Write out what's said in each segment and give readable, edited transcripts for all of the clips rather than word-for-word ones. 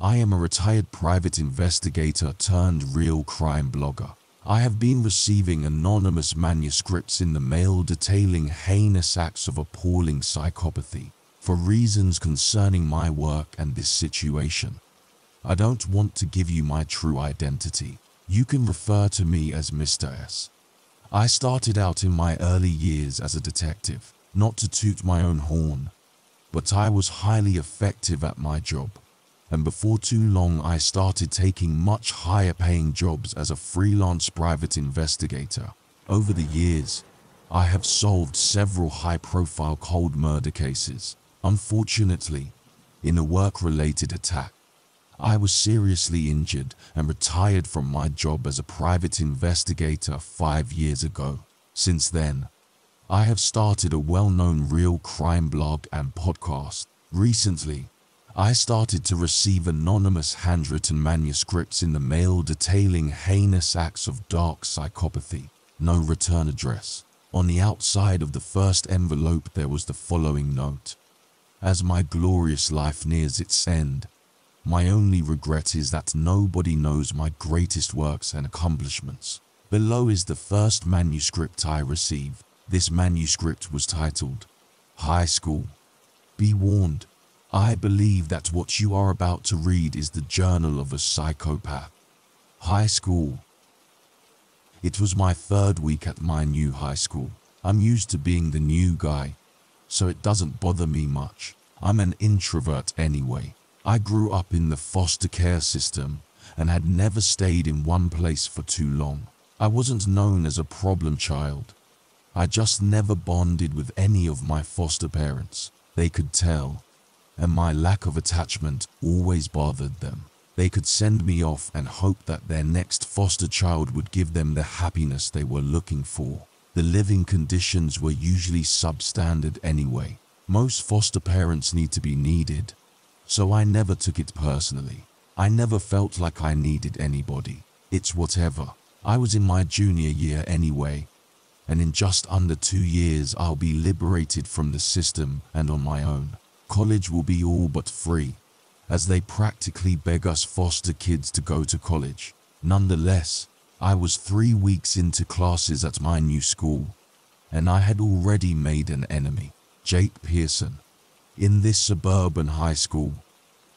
I am a retired private investigator turned real crime blogger. I have been receiving anonymous manuscripts in the mail detailing heinous acts of appalling psychopathy for reasons concerning my work and this situation. I don't want to give you my true identity. You can refer to me as Mr. S. I started out in my early years as a detective, not to toot my own horn, but I was highly effective at my job. And before too long I started taking much higher paying jobs as a freelance private investigator. Over the years, I have solved several high-profile cold murder cases. Unfortunately, in a work-related attack, I was seriously injured and retired from my job as a private investigator 5 years ago. Since then, I have started a well-known real crime blog and podcast. Recently, I started to receive anonymous handwritten manuscripts in the mail detailing heinous acts of dark psychopathy. No return address. On the outside of the first envelope there was the following note: "As my glorious life nears its end, my only regret is that nobody knows my greatest works and accomplishments." Below is the first manuscript I received. This manuscript was titled, "High School. Be warned. I believe that what you are about to read is the journal of a psychopath." High school. It was my 3rd week at my new high school. I'm used to being the new guy, so it doesn't bother me much. I'm an introvert anyway. I grew up in the foster care system and had never stayed in one place for too long. I wasn't known as a problem child. I just never bonded with any of my foster parents. They could tell, and my lack of attachment always bothered them. They could send me off and hope that their next foster child would give them the happiness they were looking for. The living conditions were usually substandard anyway. Most foster parents need to be needed, so I never took it personally. I never felt like I needed anybody. It's whatever. I was in my junior year anyway, and in just under 2 years I'll be liberated from the system and on my own. College will be all but free, as they practically beg us foster kids to go to college. Nonetheless, I was 3 weeks into classes at my new school, and I had already made an enemy, Jake Pearson. In this suburban high school,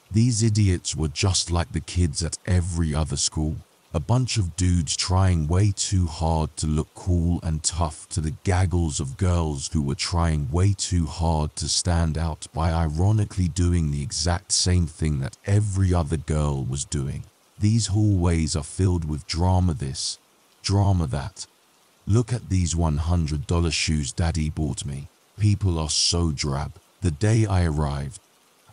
these idiots were just like the kids at every other school. A bunch of dudes trying way too hard to look cool and tough to the gaggles of girls who were trying way too hard to stand out by ironically doing the exact same thing that every other girl was doing. These hallways are filled with drama this, drama that. Look at these $100 shoes Daddy bought me. People are so drab. The day I arrived,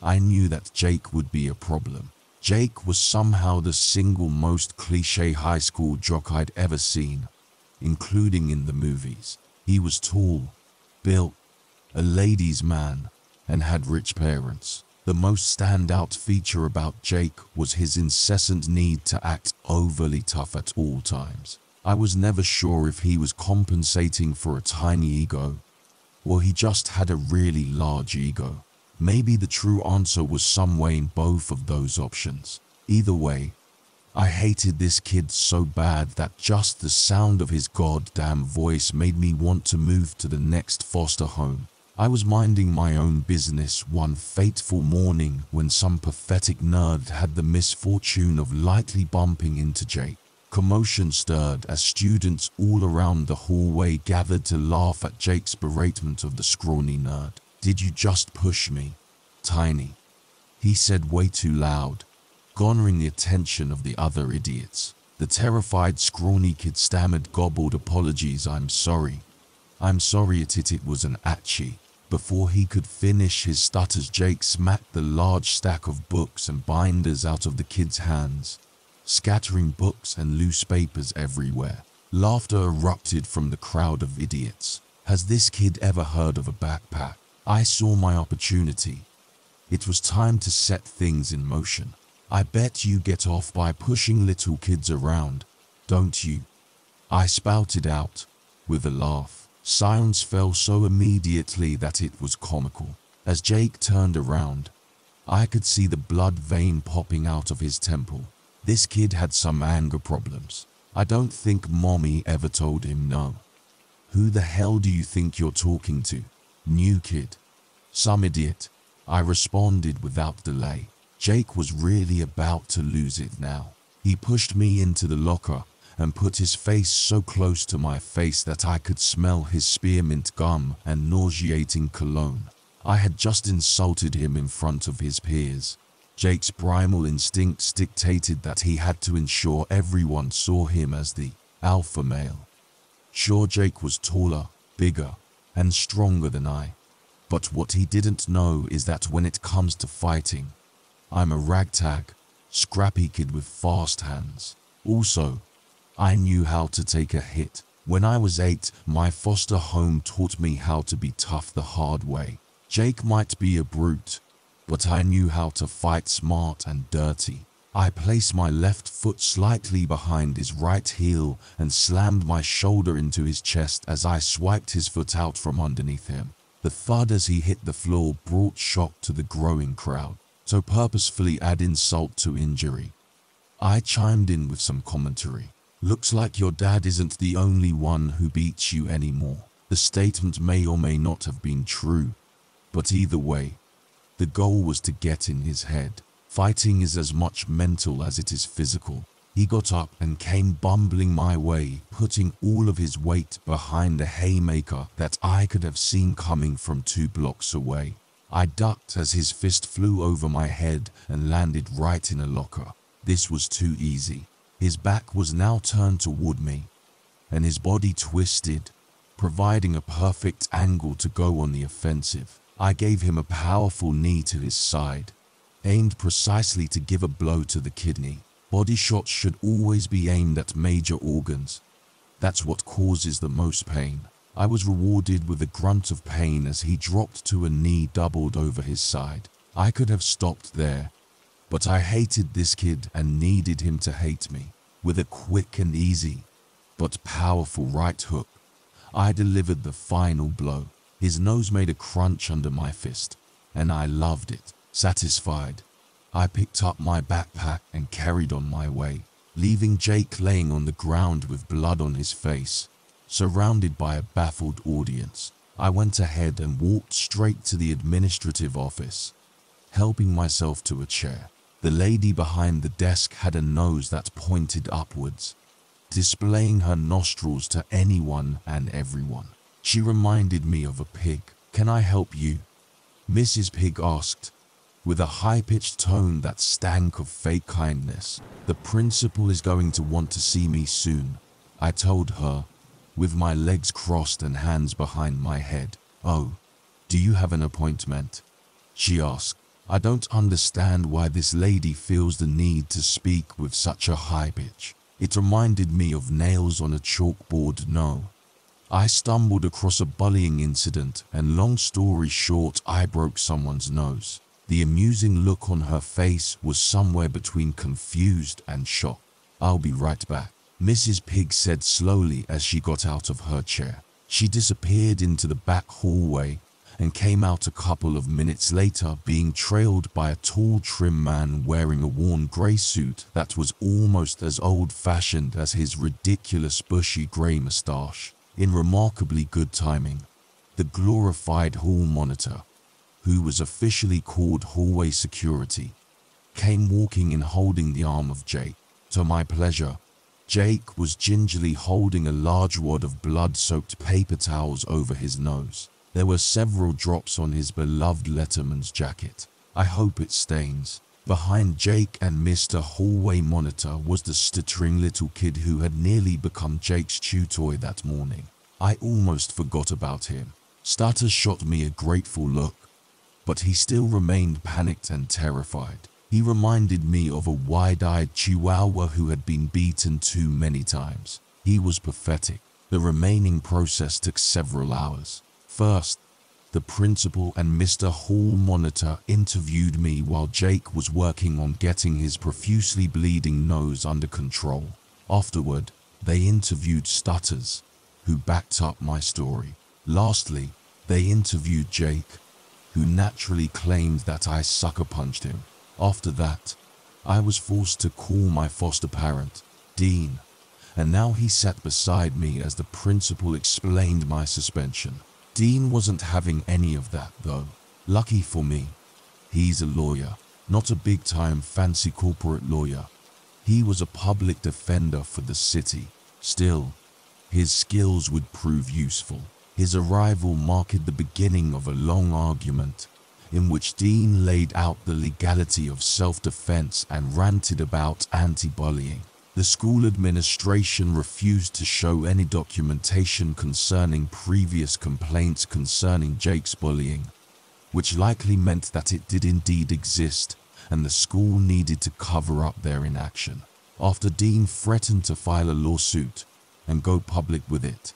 I knew that Jake would be a problem. Jake was somehow the single most cliché high school jock I'd ever seen, including in the movies. He was tall, built, a ladies' man, and had rich parents. The most standout feature about Jake was his incessant need to act overly tough at all times. I was never sure if he was compensating for a tiny ego, or he just had a really large ego. Maybe the true answer was somewhere in both of those options. Either way, I hated this kid so bad that just the sound of his goddamn voice made me want to move to the next foster home. I was minding my own business one fateful morning when some pathetic nerd had the misfortune of lightly bumping into Jake. Commotion stirred as students all around the hallway gathered to laugh at Jake's beratement of the scrawny nerd. "Did you just push me, Tiny?" he said way too loud, garnering the attention of the other idiots. The terrified scrawny kid stammered gobbled apologies. I'm sorry it was an atchie." Before he could finish his stutters, Jake smacked the large stack of books and binders out of the kid's hands, scattering books and loose papers everywhere. Laughter erupted from the crowd of idiots. Has this kid ever heard of a backpack? I saw my opportunity. It was time to set things in motion. "I bet you get off by pushing little kids around, don't you?" I spouted out, with a laugh. Silence fell so immediately that it was comical. As Jake turned around, I could see the blood vein popping out of his temple. This kid had some anger problems. I don't think mommy ever told him no. Who the hell do you think you're talking to? New kid. Some idiot. I responded without delay. Jake was really about to lose it now. He pushed me into the locker and put his face so close to my face that I could smell his spearmint gum and nauseating cologne. I had just insulted him in front of his peers. Jake's primal instincts dictated that he had to ensure everyone saw him as the alpha male. Sure, Jake was taller, bigger, and stronger than I. But what he didn't know is that when it comes to fighting, I'm a ragtag, scrappy kid with fast hands. Also, I knew how to take a hit. When I was 8, my foster home taught me how to be tough the hard way. Jake might be a brute, but I knew how to fight smart and dirty. I placed my left foot slightly behind his right heel and slammed my shoulder into his chest as I swiped his foot out from underneath him. The thud as he hit the floor brought shock to the growing crowd, so purposefully add insult to injury. I chimed in with some commentary. Looks like your dad isn't the only one who beats you anymore. The statement may or may not have been true, but either way, the goal was to get in his head. Fighting is as much mental as it is physical. He got up and came bumbling my way, putting all of his weight behind a haymaker that I could have seen coming from 2 blocks away. I ducked as his fist flew over my head and landed right in a locker. This was too easy. His back was now turned toward me, and his body twisted, providing a perfect angle to go on the offensive. I gave him a powerful knee to his side, aimed precisely to give a blow to the kidney. Body shots should always be aimed at major organs. That's what causes the most pain. I was rewarded with a grunt of pain as he dropped to a knee doubled over his side. I could have stopped there, but I hated this kid and needed him to hate me. With a quick and easy, but powerful right hook, I delivered the final blow. His nose made a crunch under my fist, and I loved it. Satisfied, I picked up my backpack and carried on my way, leaving Jake laying on the ground with blood on his face, surrounded by a baffled audience. I went ahead and walked straight to the administrative office, helping myself to a chair. The lady behind the desk had a nose that pointed upwards, displaying her nostrils to anyone and everyone. She reminded me of a pig. "Can I help you?" Mrs. Pig asked, with a high-pitched tone that stank of fake kindness. "The principal is going to want to see me soon," I told her, with my legs crossed and hands behind my head. "Oh, do you have an appointment?" she asked. I don't understand why this lady feels the need to speak with such a high pitch. It reminded me of nails on a chalkboard. No. I stumbled across a bullying incident, and long story short, I broke someone's nose. The amusing look on her face was somewhere between confused and shocked. "I'll be right back," Mrs. Pig said slowly as she got out of her chair. She disappeared into the back hallway and came out a couple of minutes later, being trailed by a tall, trim man wearing a worn grey suit that was almost as old-fashioned as his ridiculous bushy grey moustache. In remarkably good timing, the glorified hall monitor, who was officially called hallway security, came walking in holding the arm of Jake. To my pleasure, Jake was gingerly holding a large wad of blood-soaked paper towels over his nose. There were several drops on his beloved Letterman's jacket. I hope it stains. Behind Jake and Mr. Hallway Monitor was the stuttering little kid who had nearly become Jake's chew toy that morning. I almost forgot about him. Stutters shot me a grateful look, but he still remained panicked and terrified. He reminded me of a wide-eyed chihuahua who had been beaten too many times. He was pathetic. The remaining process took several hours. First, the principal and Mr. Hall Monitor interviewed me while Jake was working on getting his profusely bleeding nose under control. Afterward, they interviewed Stutters, who backed up my story. Lastly, they interviewed Jake, who naturally claimed that I sucker punched him. After that, I was forced to call my foster parent, Dean, and now he sat beside me as the principal explained my suspension. Dean wasn't having any of that though. Lucky for me, he's a lawyer, not a big-time fancy corporate lawyer. He was a public defender for the city. Still, his skills would prove useful. His arrival marked the beginning of a long argument, in which Dean laid out the legality of self-defense and ranted about anti-bullying. The school administration refused to show any documentation concerning previous complaints concerning Jake's bullying, which likely meant that it did indeed exist, and the school needed to cover up their inaction. After Dean threatened to file a lawsuit and go public with it,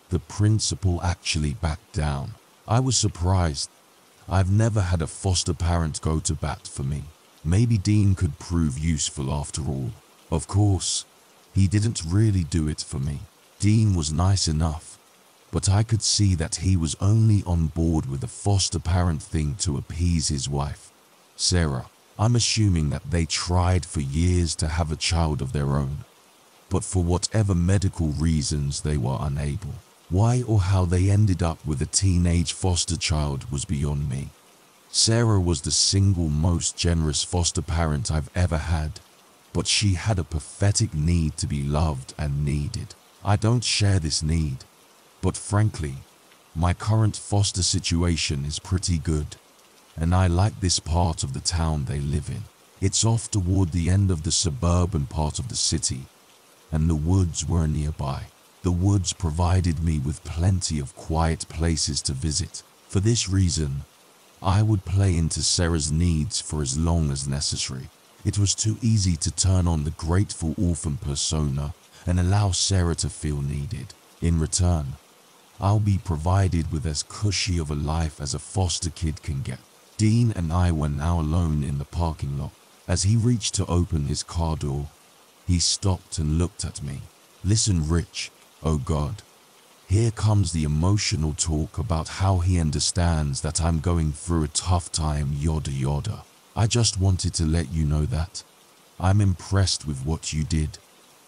the principal actually backed down. I was surprised. I've never had a foster parent go to bat for me. Maybe Dean could prove useful after all. Of course, he didn't really do it for me. Dean was nice enough, but I could see that he was only on board with the foster parent thing to appease his wife, Sarah. I'm assuming that they tried for years to have a child of their own, but for whatever medical reasons they were unable. Why or how they ended up with a teenage foster child was beyond me. Sarah was the single most generous foster parent I've ever had, but she had a pathetic need to be loved and needed. I don't share this need, but frankly, my current foster situation is pretty good, and I like this part of the town they live in. It's off toward the end of the suburban part of the city, and the woods were nearby. The woods provided me with plenty of quiet places to visit. For this reason, I would play into Sarah's needs for as long as necessary. It was too easy to turn on the grateful orphan persona and allow Sarah to feel needed. In return, I'll be provided with as cushy of a life as a foster kid can get. Dean and I were now alone in the parking lot. As he reached to open his car door, he stopped and looked at me. Listen, Rich. Oh God. Here comes the emotional talk about how he understands that I'm going through a tough time, yada yada. I just wanted to let you know that I'm impressed with what you did,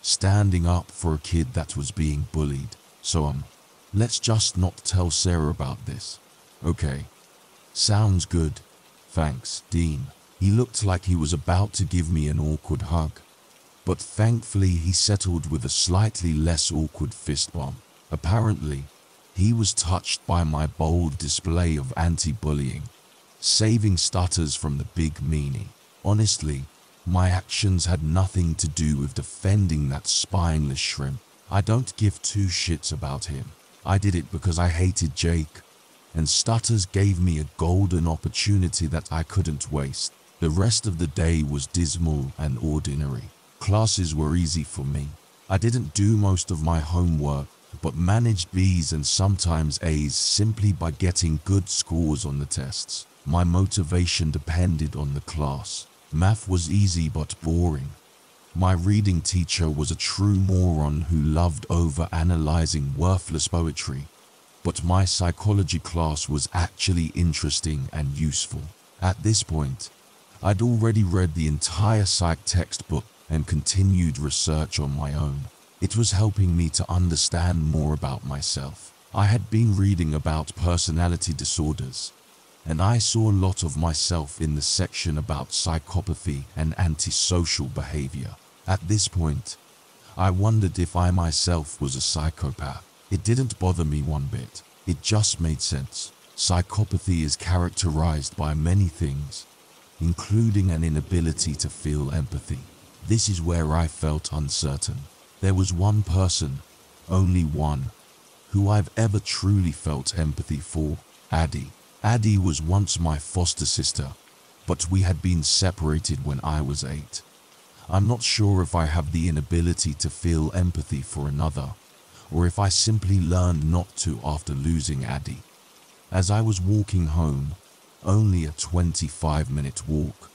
standing up for a kid that was being bullied. So let's just not tell Sarah about this. Okay. Sounds good. Thanks, Dean. He looked like he was about to give me an awkward hug, but thankfully he settled with a slightly less awkward fist bump. Apparently, he was touched by my bold display of anti-bullying, saving Stutters from the big meanie. Honestly, my actions had nothing to do with defending that spineless shrimp. I don't give two shits about him. I did it because I hated Jake, and Stutters gave me a golden opportunity that I couldn't waste. The rest of the day was dismal and ordinary. Classes were easy for me. I didn't do most of my homework, but managed B's and sometimes A's simply by getting good scores on the tests. My motivation depended on the class. Math was easy but boring. My reading teacher was a true moron who loved over-analyzing worthless poetry, but my psychology class was actually interesting and useful. At this point, I'd already read the entire psych textbook and continued research on my own. It was helping me to understand more about myself. I had been reading about personality disorders, and I saw a lot of myself in the section about psychopathy and antisocial behavior. At this point, I wondered if I myself was a psychopath. It didn't bother me one bit. It just made sense. Psychopathy is characterized by many things, including an inability to feel empathy. This is where I felt uncertain. There was one person, only one, who I've ever truly felt empathy for, Addie. Addie was once my foster sister, but we had been separated when I was 8. I'm not sure if I have the inability to feel empathy for another, or if I simply learned not to after losing Addie. As I was walking home, only a 25-minute walk,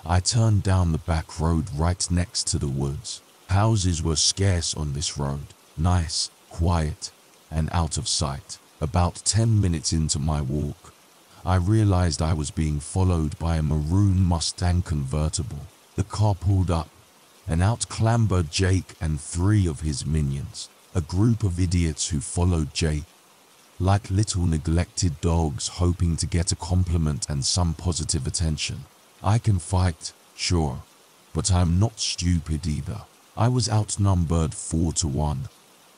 I turned down the back road right next to the woods. Houses were scarce on this road, nice, quiet, and out of sight. About 10 minutes into my walk, I realized I was being followed by a maroon Mustang convertible. The car pulled up, and out clambered Jake and 3 of his minions, a group of idiots who followed Jake like little neglected dogs hoping to get a compliment and some positive attention. I can fight, sure, but I'm not stupid either. I was outnumbered 4 to 1,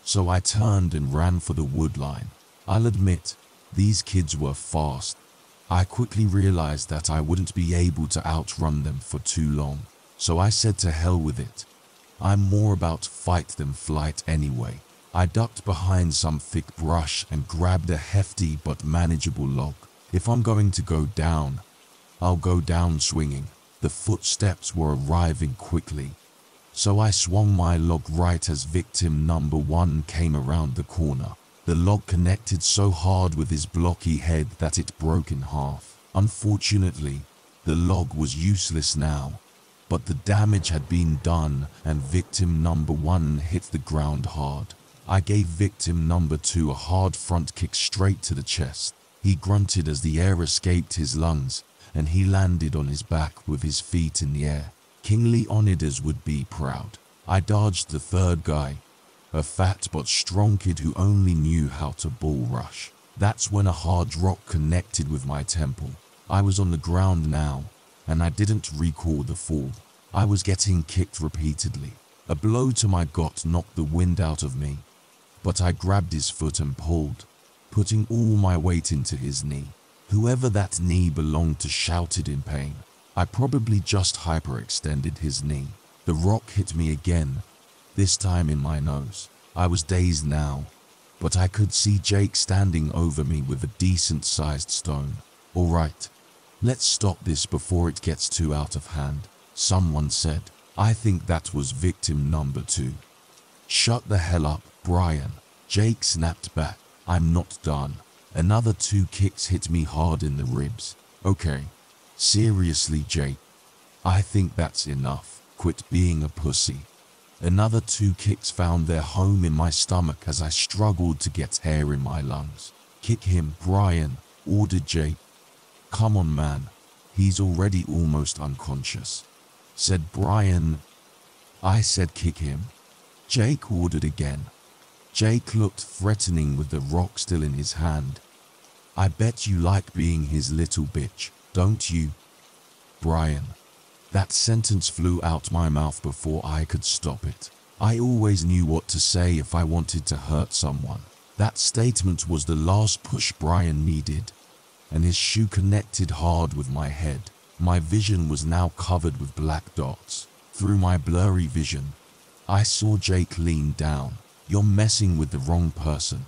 so I turned and ran for the wood line. I'll admit, these kids were fast. I quickly realized that I wouldn't be able to outrun them for too long, so I said to hell with it. I'm more about fight than flight anyway. I ducked behind some thick brush and grabbed a hefty but manageable log. If I'm going to go down, I'll go down swinging. The footsteps were arriving quickly, so I swung my log right as victim number 1 came around the corner. The log connected so hard with his blocky head that it broke in half. Unfortunately, the log was useless now, but the damage had been done and victim number 1 hit the ground hard. I gave victim number 2 a hard front kick straight to the chest. He grunted as the air escaped his lungs, and he landed on his back with his feet in the air. Kingly onagers would be proud. I dodged the 3rd guy, a fat but strong kid who only knew how to bull rush. That's when a hard rock connected with my temple. I was on the ground now, and I didn't recall the fall. I was getting kicked repeatedly. A blow to my gut knocked the wind out of me, but I grabbed his foot and pulled, putting all my weight into his knee. Whoever that knee belonged to shouted in pain. I probably just hyperextended his knee. The rock hit me again, this time in my nose. I was dazed now, but I could see Jake standing over me with a decent-sized stone. "All right, let's stop this before it gets too out of hand," someone said. I think that was victim number 2. "Shut the hell up, Brian," Jake snapped back. "I'm not done." Another 2 kicks hit me hard in the ribs. "Okay, seriously, Jake, I think that's enough. Quit being a pussy." Another 2 kicks found their home in my stomach as I struggled to get air in my lungs. "Kick him, Brian," ordered Jake. "Come on, man, he's already almost unconscious," said Brian. I said kick him. Jake ordered again. Jake looked threatening with the rock still in his hand. "I bet you like being his little bitch, don't you, Brian?" That sentence flew out my mouth before I could stop it. I always knew what to say if I wanted to hurt someone. That statement was the last push Brian needed, and his shoe connected hard with my head. My vision was now covered with black dots. Through my blurry vision, I saw Jake lean down. "You're messing with the wrong person,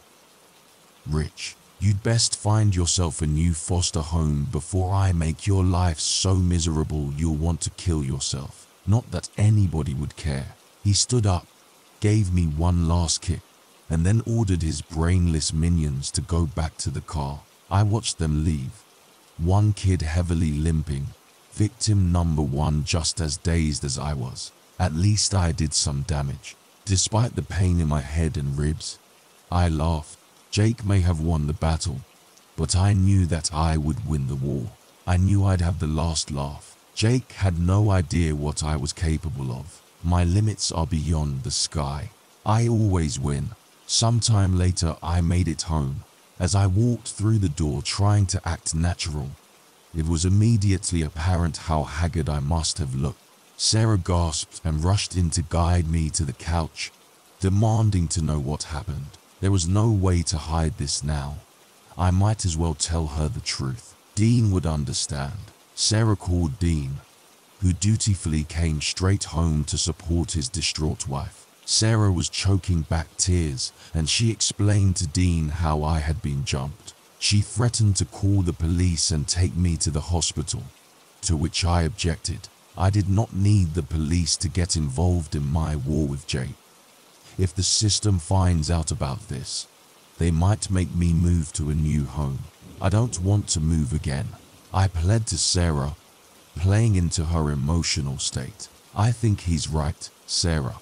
Rich. You'd best find yourself a new foster home before I make your life so miserable you'll want to kill yourself." Not that anybody would care. He stood up, gave me one last kick, and then ordered his brainless minions to go back to the car. I watched them leave, one kid heavily limping, victim number 1 just as dazed as I was. At least I did some damage. Despite the pain in my head and ribs, I laughed. Jake may have won the battle, but I knew that I would win the war. I knew I'd have the last laugh. Jake had no idea what I was capable of. My limits are beyond the sky. I always win. Sometime later I made it home. As I walked through the door trying to act natural, it was immediately apparent how haggard I must have looked. Sarah gasped and rushed in to guide me to the couch, demanding to know what happened. There was no way to hide this now. I might as well tell her the truth. Dean would understand. Sarah called Dean, who dutifully came straight home to support his distraught wife. Sarah was choking back tears, and she explained to Dean how I had been jumped. She threatened to call the police and take me to the hospital, to which I objected. I did not need the police to get involved in my war with Jake. If the system finds out about this, they might make me move to a new home. I don't want to move again. I pled to Sarah, playing into her emotional state. "I think he's right, Sarah,"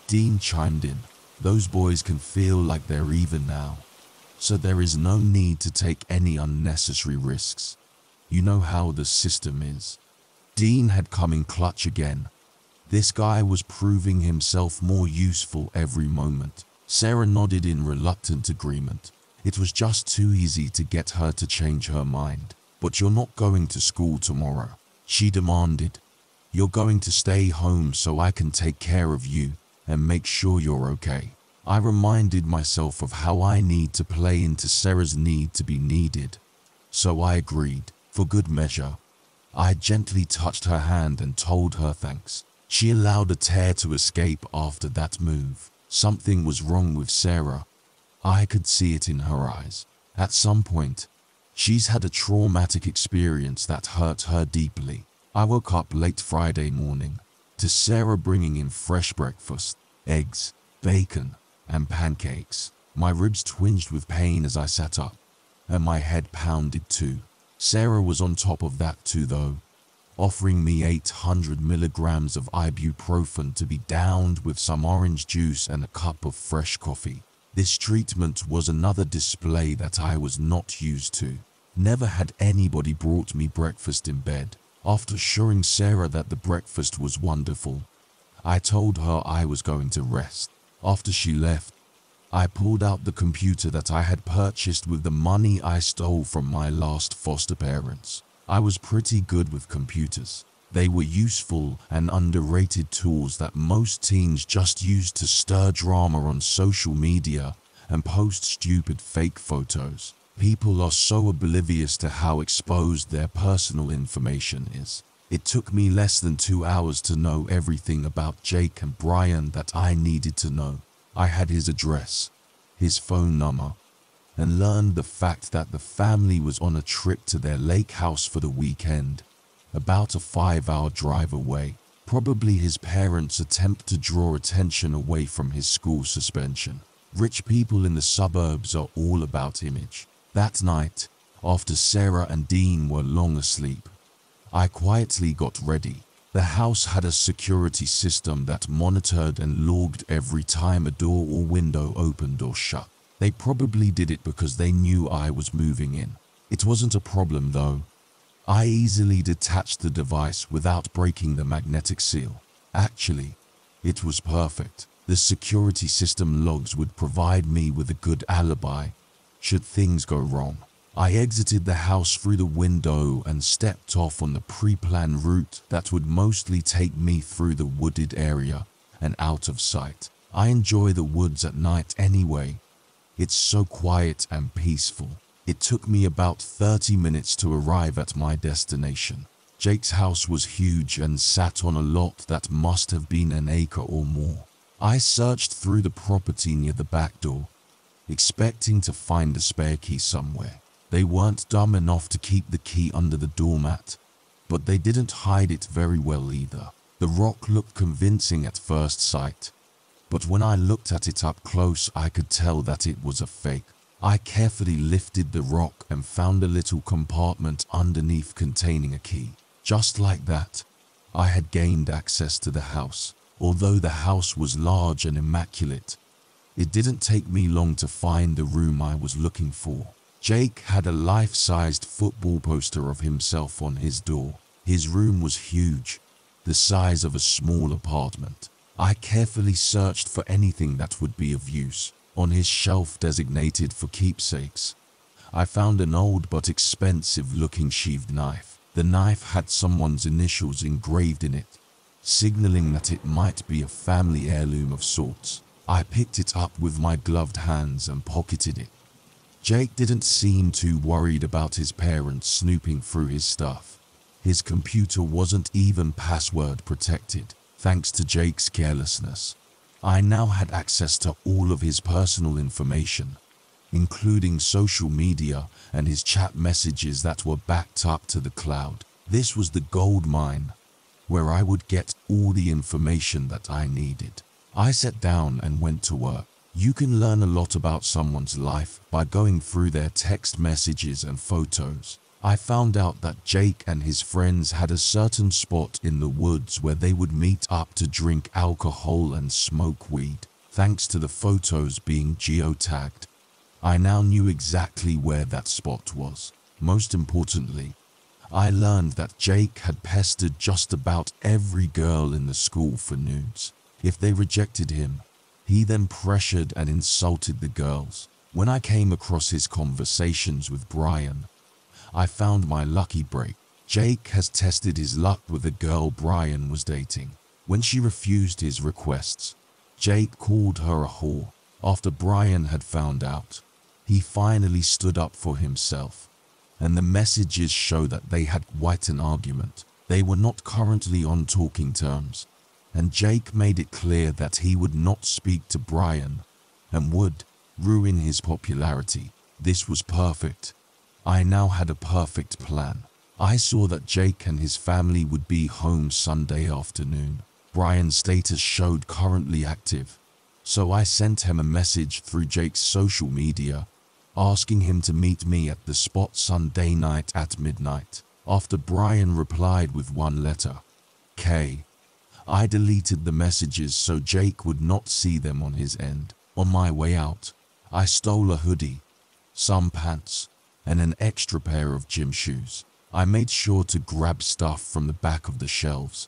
Dean chimed in. "Those boys can feel like they're even now, so there is no need to take any unnecessary risks. You know how the system is. Dean had come in clutch again. This guy was proving himself more useful every moment. Sarah nodded in reluctant agreement. It was just too easy to get her to change her mind. But you're not going to school tomorrow, she demanded. You're going to stay home so I can take care of you and make sure you're okay. I reminded myself of how I need to play into Sarah's need to be needed. So I agreed, for good measure. I gently touched her hand and told her thanks. She allowed a tear to escape after that move. Something was wrong with Sarah. I could see it in her eyes. At some point, she's had a traumatic experience that hurt her deeply. I woke up late Friday morning to Sarah bringing in fresh breakfast, eggs, bacon, and pancakes. My ribs twinged with pain as I sat up, and my head pounded too. Sarah was on top of that too though, offering me 800 milligrams of ibuprofen to be downed with some orange juice and a cup of fresh coffee. This treatment was another display that I was not used to. Never had anybody brought me breakfast in bed. After assuring Sarah that the breakfast was wonderful, I told her I was going to rest. After she left, I pulled out the computer that I had purchased with the money I stole from my last foster parents. I was pretty good with computers. They were useful and underrated tools that most teens just use to stir drama on social media and post stupid fake photos. People are so oblivious to how exposed their personal information is. It took me less than 2 hours to know everything about Jake and Brian that I needed to know. I had his address, his phone number, and learned the fact that the family was on a trip to their lake house for the weekend, about a 5-hour drive away. Probably his parents' attempt to draw attention away from his school suspension. Rich people in the suburbs are all about image. That night, after Sarah and Dean were long asleep, I quietly got ready. The house had a security system that monitored and logged every time a door or window opened or shut. They probably did it because they knew I was moving in. It wasn't a problem though. I easily detached the device without breaking the magnetic seal. Actually, it was perfect. The security system logs would provide me with a good alibi should things go wrong. I exited the house through the window and stepped off on the pre-planned route that would mostly take me through the wooded area and out of sight. I enjoy the woods at night anyway. It's so quiet and peaceful. It took me about 30 minutes to arrive at my destination. Jake's house was huge and sat on a lot that must have been an acre or more. I searched through the property near the back door, expecting to find a spare key somewhere. They weren't dumb enough to keep the key under the doormat, but they didn't hide it very well either. The rock looked convincing at first sight, but when I looked at it up close I could tell that it was a fake. I carefully lifted the rock and found a little compartment underneath containing a key. Just like that, I had gained access to the house. Although the house was large and immaculate, it didn't take me long to find the room I was looking for. Jake had a life-sized football poster of himself on his door. His room was huge, the size of a small apartment. I carefully searched for anything that would be of use. On his shelf designated for keepsakes, I found an old but expensive-looking sheathed knife. The knife had someone's initials engraved in it, signaling that it might be a family heirloom of sorts. I picked it up with my gloved hands and pocketed it. Jake didn't seem too worried about his parents snooping through his stuff. His computer wasn't even password protected, thanks to Jake's carelessness. I now had access to all of his personal information, including social media and his chat messages that were backed up to the cloud. This was the gold mine, where I would get all the information that I needed. I sat down and went to work. You can learn a lot about someone's life by going through their text messages and photos. I found out that Jake and his friends had a certain spot in the woods where they would meet up to drink alcohol and smoke weed. Thanks to the photos being geotagged, I now knew exactly where that spot was. Most importantly, I learned that Jake had pestered just about every girl in the school for nudes. If they rejected him, he then pressured and insulted the girls. When I came across his conversations with Brian, I found my lucky break. Jake has tested his luck with a girl Brian was dating. When she refused his requests, Jake called her a whore. After Brian had found out, he finally stood up for himself, and the messages show that they had quite an argument. They were not currently on talking terms, and Jake made it clear that he would not speak to Brian and would ruin his popularity. This was perfect. I now had a perfect plan. I saw that Jake and his family would be home Sunday afternoon. Brian's status showed currently active, so I sent him a message through Jake's social media asking him to meet me at the spot Sunday night at midnight. After Brian replied with one letter, K, I deleted the messages so Jake would not see them on his end. On my way out, I stole a hoodie, some pants, and an extra pair of gym shoes. I made sure to grab stuff from the back of the shelves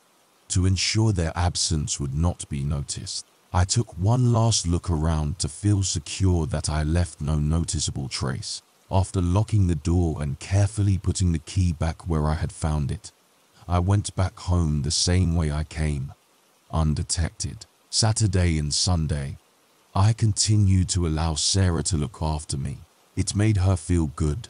to ensure their absence would not be noticed. I took one last look around to feel secure that I left no noticeable trace. After locking the door and carefully putting the key back where I had found it, I went back home the same way I came, undetected. Saturday and Sunday, I continued to allow Sarah to look after me. It made her feel good,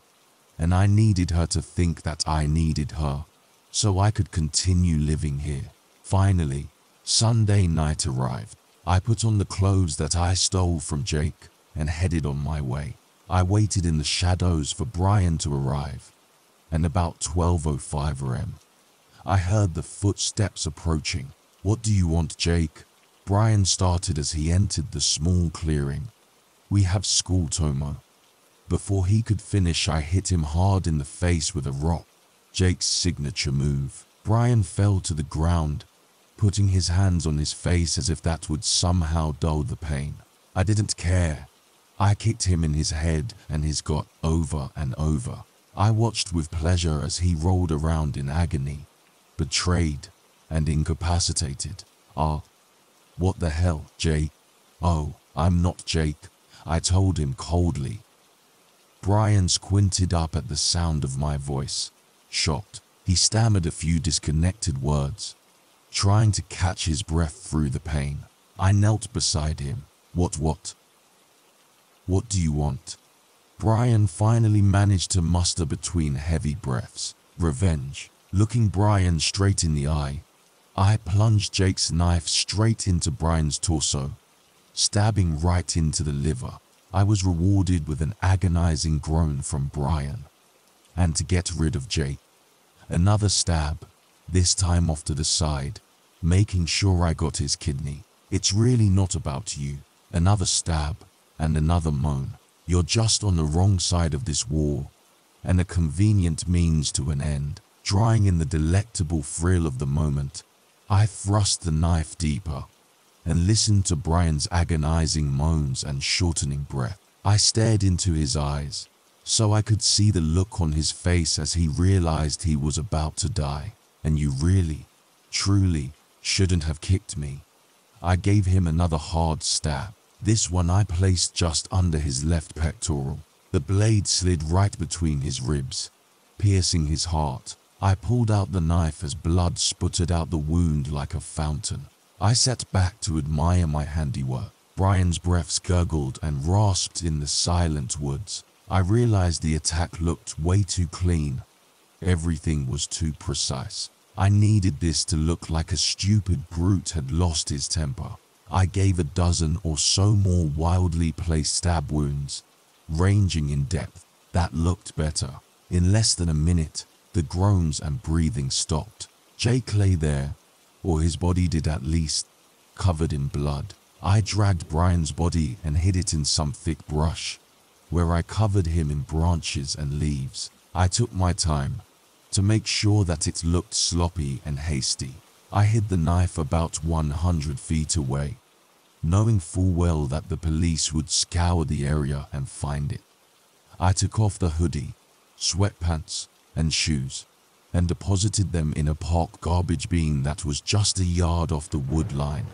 and I needed her to think that I needed her, so I could continue living here. Finally, Sunday night arrived. I put on the clothes that I stole from Jake and headed on my way. I waited in the shadows for Brian to arrive, and about 12:05 am, I heard the footsteps approaching. What do you want, Jake? Brian started as he entered the small clearing. We have school, Tomo. Before he could finish, I hit him hard in the face with a rock. Jake's signature move. Brian fell to the ground, putting his hands on his face as if that would somehow dull the pain. I didn't care. I kicked him in his head and his gut over and over. I watched with pleasure as he rolled around in agony, betrayed and incapacitated. What the hell, Jake? Oh, I'm not Jake, I told him coldly. Brian squinted up at the sound of my voice. Shocked, he stammered a few disconnected words, trying to catch his breath through the pain. I knelt beside him. What do you want? Brian finally managed to muster between heavy breaths. Revenge. Looking Brian straight in the eye, I plunged Jake's knife straight into Brian's torso, stabbing right into the liver. I was rewarded with an agonizing groan from Brian. And to get rid of Jake, another stab, this time off to the side, making sure I got his kidney. It's really not about you. Another stab, and another moan. You're just on the wrong side of this war, and a convenient means to an end. Drawing in the delectable thrill of the moment, I thrust the knife deeper and listened to Brian's agonizing moans and shortening breath. I stared into his eyes, so I could see the look on his face as he realized he was about to die. And you really, truly, shouldn't have kicked me. I gave him another hard stab. This one I placed just under his left pectoral. The blade slid right between his ribs, piercing his heart. I pulled out the knife as blood sputtered out the wound like a fountain. I sat back to admire my handiwork. Brian's breaths gurgled and rasped in the silent woods. I realized the attack looked way too clean. Everything was too precise. I needed this to look like a stupid brute had lost his temper. I gave a dozen or so more wildly placed stab wounds, ranging in depth. That looked better. In less than a minute, the groans and breathing stopped. Jake lay there, or his body did at least, covered in blood. I dragged Brian's body and hid it in some thick brush, where I covered him in branches and leaves. I took my time to make sure that it looked sloppy and hasty. I hid the knife about 100 feet away, knowing full well that the police would scour the area and find it. I took off the hoodie, sweatpants, and shoes, and deposited them in a park garbage bin that was just a yard off the wood line,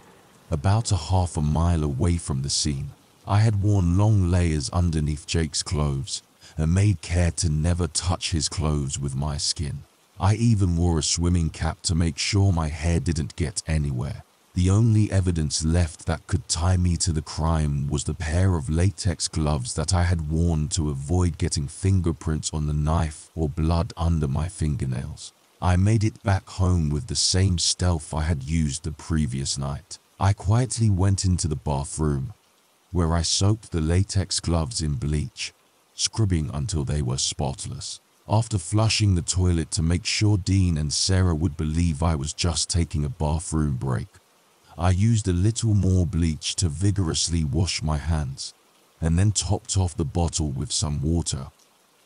about a half a mile away from the scene. I had worn long layers underneath Jake's clothes and made care to never touch his clothes with my skin. I even wore a swimming cap to make sure my hair didn't get anywhere. The only evidence left that could tie me to the crime was the pair of latex gloves that I had worn to avoid getting fingerprints on the knife or blood under my fingernails. I made it back home with the same stealth I had used the previous night. I quietly went into the bathroom, where I soaked the latex gloves in bleach, scrubbing until they were spotless. After flushing the toilet to make sure Dean and Sarah would believe I was just taking a bathroom break, I used a little more bleach to vigorously wash my hands, and then topped off the bottle with some water,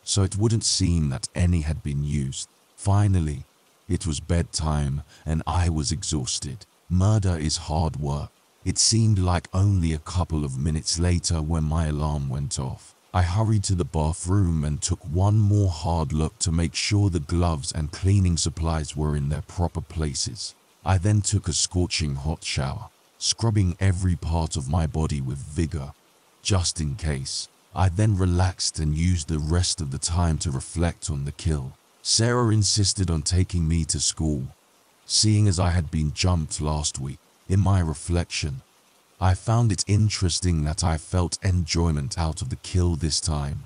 so it wouldn't seem that any had been used. Finally, it was bedtime and I was exhausted. Murder is hard work. It seemed like only a couple of minutes later when my alarm went off. I hurried to the bathroom and took one more hard look to make sure the gloves and cleaning supplies were in their proper places. I then took a scorching hot shower, scrubbing every part of my body with vigor, just in case. I then relaxed and used the rest of the time to reflect on the kill. Sarah insisted on taking me to school, seeing as I had been jumped last week. In my reflection, I found it interesting that I felt enjoyment out of the kill this time.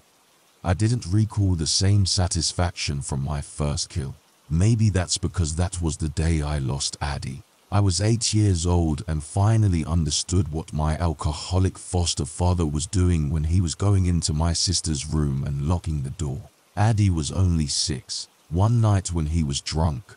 I didn't recall the same satisfaction from my first kill. Maybe that's because that was the day I lost Addie. I was 8 years old and finally understood what my alcoholic foster father was doing when he was going into my sister's room and locking the door. Addie was only 6. One night when he was drunk,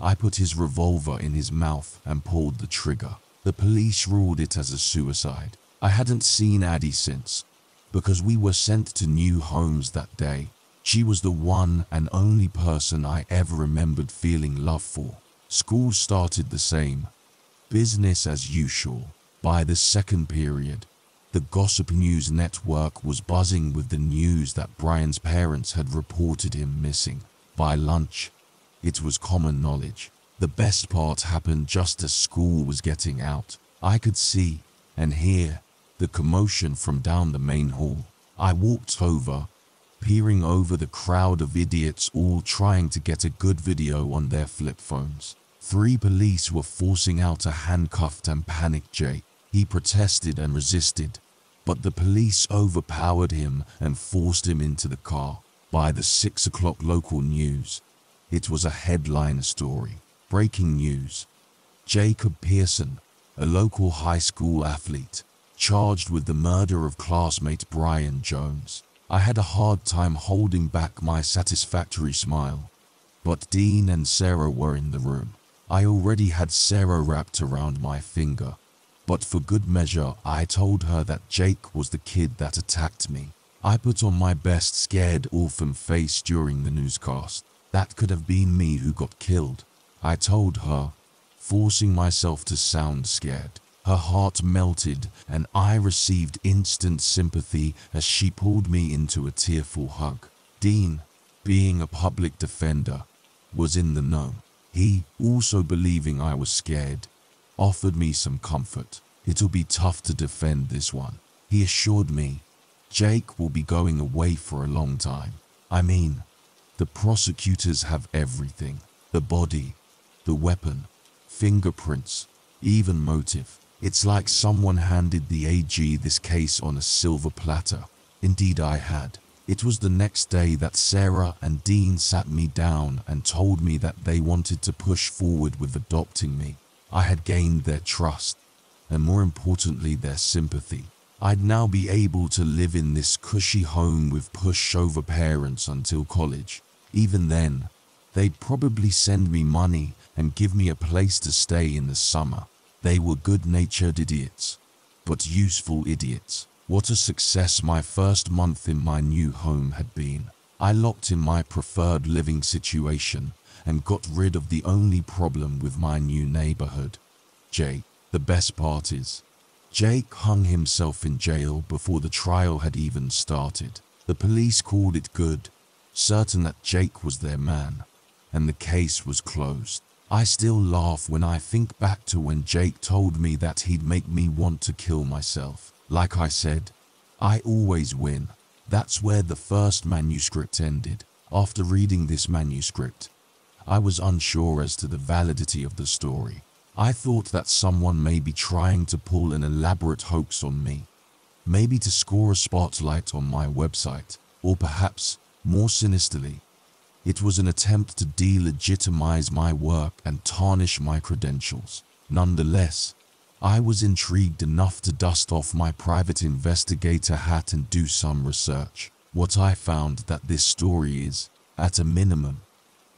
I put his revolver in his mouth and pulled the trigger. The police ruled it as a suicide. I hadn't seen Addie since, because we were sent to new homes that day. She was the one and only person I ever remembered feeling love for. School started the same, business as usual. By the second period, the Gossip News network was buzzing with the news that Brian's parents had reported him missing. By lunch, it was common knowledge. The best part happened just as school was getting out. I could see and hear the commotion from down the main hall. I walked over, peering over the crowd of idiots all trying to get a good video on their flip phones. 3 police were forcing out a handcuffed and panicked Jake. He protested and resisted, but the police overpowered him and forced him into the car. By the 6 o'clock local news, it was a headline story. Breaking news: Jacob Pearson, a local high school athlete, charged with the murder of classmate Brian Jones. I had a hard time holding back my satisfactory smile, but Dean and Sarah were in the room. I already had Sarah wrapped around my finger, but for good measure I told her that Jake was the kid that attacked me. I put on my best scared orphan face during the newscast. That could have been me who got killed, I told her, forcing myself to sound scared. Her heart melted and I received instant sympathy as she pulled me into a tearful hug. Dean, being a public defender, was in the know. He, also believing I was scared, offered me some comfort. It'll be tough to defend this one, he assured me. Jake will be going away for a long time. I mean, the prosecutors have everything. The body, the weapon, fingerprints, even motive. It's like someone handed the AG this case on a silver platter. Indeed I had. It was the next day that Sarah and Dean sat me down and told me that they wanted to push forward with adopting me. I had gained their trust, and more importantly their sympathy. I'd now be able to live in this cushy home with pushover parents until college. Even then, they'd probably send me money and give me a place to stay in the summer. They were good-natured idiots, but useful idiots. What a success my first month in my new home had been. I locked in my preferred living situation and got rid of the only problem with my new neighborhood, Jake. The best part is, Jake hung himself in jail before the trial had even started. The police called it good, certain that Jake was their man, and the case was closed. I still laugh when I think back to when Jake told me that he'd make me want to kill myself. Like I said, I always win. That's where the first manuscript ended. After reading this manuscript, I was unsure as to the validity of the story. I thought that someone may be trying to pull an elaborate hoax on me, maybe to score a spotlight on my website, or perhaps, more sinisterly, it was an attempt to delegitimize my work and tarnish my credentials. Nonetheless, I was intrigued enough to dust off my private investigator hat and do some research. What I found that this story is, at a minimum,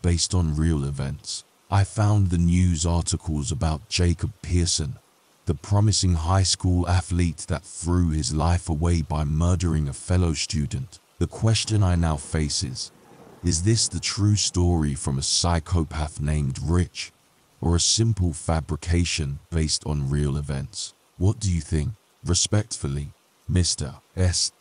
based on real events. I found the news articles about Jacob Pearson, the promising high school athlete that threw his life away by murdering a fellow student. The question I now face is this the true story from a psychopath named Rich, or a simple fabrication based on real events? What do you think? Respectfully, Mr. S.